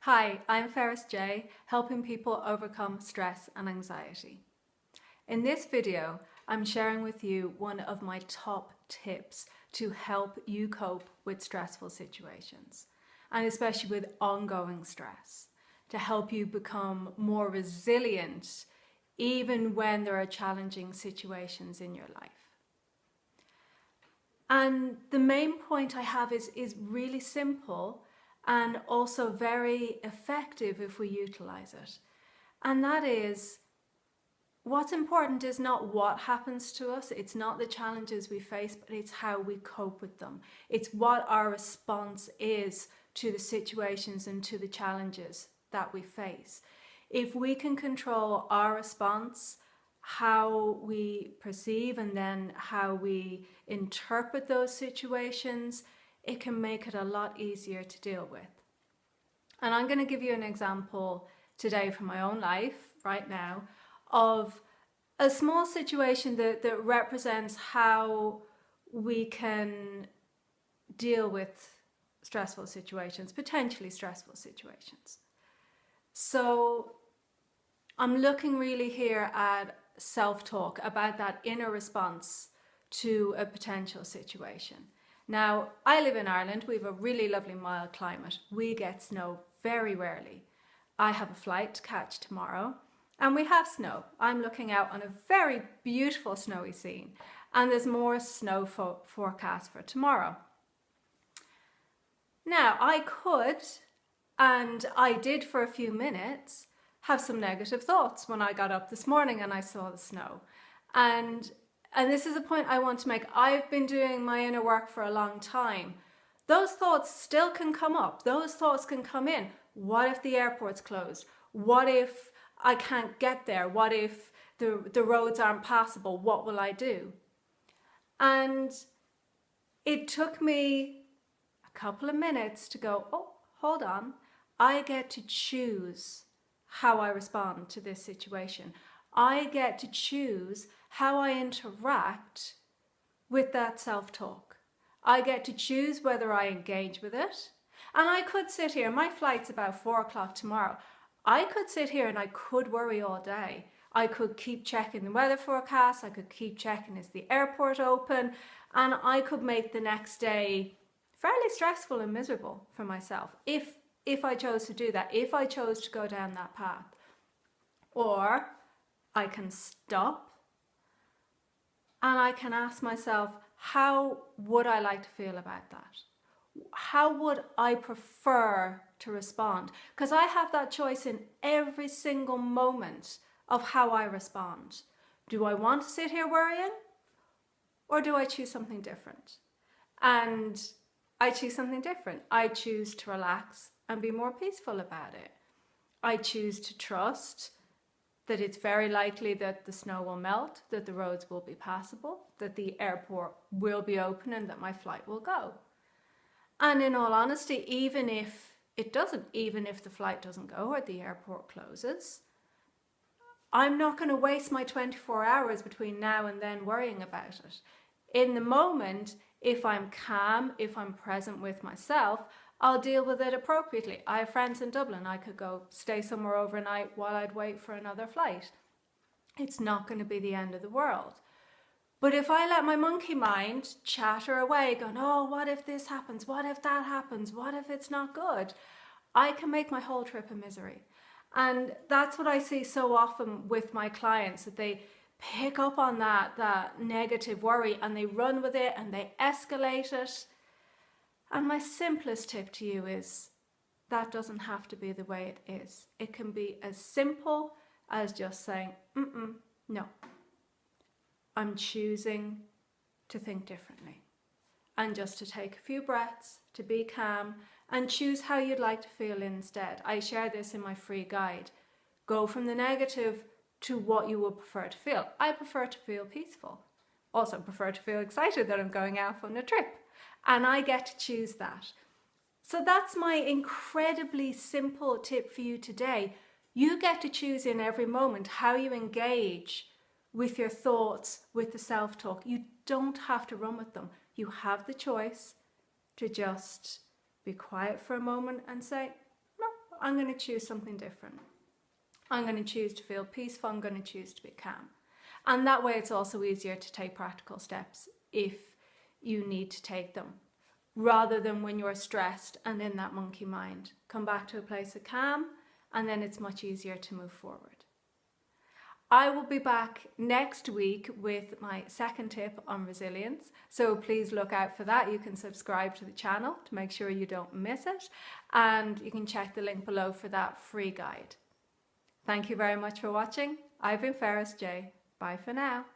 Hi, I'm Ferris J, helping people overcome stress and anxiety. In this video, I'm sharing with you one of my top tips to help you cope with stressful situations, and especially with ongoing stress, to help you become more resilient even when there are challenging situations in your life. And the main point I have is really simple and also very effective if we utilize it. And that is, what's important is not what happens to us, it's not the challenges we face, but it's how we cope with them. It's what our response is to the situations and to the challenges that we face. If we can control our response, how we perceive and then how we interpret those situations, it can make it a lot easier to deal with. And I'm going to give you an example today from my own life right now of a small situation that represents how we can deal with stressful situations, potentially stressful situations. So I'm looking really here at self-talk, about that inner response to a potential situation. Now, I live in Ireland. We have a really lovely mild climate. We get snow very rarely. I have a flight to catch tomorrow and we have snow. I'm looking out on a very beautiful snowy scene and there's more snow forecast for tomorrow. Now, I could, and I did for a few minutes, have some negative thoughts when I got up this morning and I saw the snow. And this is a point I want to make. I've been doing my inner work for a long time. Those thoughts still can come up. Those thoughts can come in. What if the airport's closed? What if I can't get there? What if the roads aren't passable? What will I do? And it took me a couple of minutes to go, oh, hold on. I get to choose how I respond to this situation. I get to choose how I interact with that self-talk. I get to choose whether I engage with it. And I could sit here, my flight's about 4 o'clock tomorrow. I could sit here and I could worry all day. I could keep checking the weather forecast. I could keep checking, is the airport open? And I could make the next day fairly stressful and miserable for myself if I chose to do that, if I chose to go down that path. Or I can stop and I can ask myself, how would I like to feel about that? How would I prefer to respond? Because I have that choice in every single moment of how I respond. Do I want to sit here worrying? Or do I choose something different? And I choose something different. I choose to relax and be more peaceful about it. I choose to trust that it's very likely that the snow will melt, that the roads will be passable, that the airport will be open and that my flight will go. And in all honesty, even if it doesn't, even if the flight doesn't go or the airport closes, I'm not going to waste my 24 hours between now and then worrying about it. In the moment, if I'm calm, if I'm present with myself, I'll deal with it appropriately. I have friends in Dublin. I could go stay somewhere overnight while I'd wait for another flight. It's not going to be the end of the world. But if I let my monkey mind chatter away, going, oh, what if this happens? What if that happens? What if it's not good? I can make my whole trip a misery. And that's what I see so often with my clients, that they pick up on that negative worry and they run with it and they escalate it. And my simplest tip to you is that doesn't have to be the way it is. It can be as simple as just saying, no, I'm choosing to think differently. And just to take a few breaths, to be calm and choose how you'd like to feel instead. I share this in my free guide. Go from the negative to what you would prefer to feel. I prefer to feel peaceful. Also prefer to feel excited that I'm going out on a trip. And I get to choose that. So that's my incredibly simple tip for you today. You get to choose in every moment how you engage with your thoughts, with the self-talk. You don't have to run with them. You have the choice to just be quiet for a moment and say, no, I'm going to choose something different. I'm going to choose to feel peaceful. I'm going to choose to be calm. And that way it's also easier to take practical steps if you need to take them, rather than when you're stressed and in that monkey mind. Come back to a place of calm, and then it's much easier to move forward. I will be back next week with my second tip on resilience, so please look out for that. You can subscribe to the channel to make sure you don't miss it, and you can check the link below for that free guide. Thank you very much for watching. I've been Ferris J. Bye for now.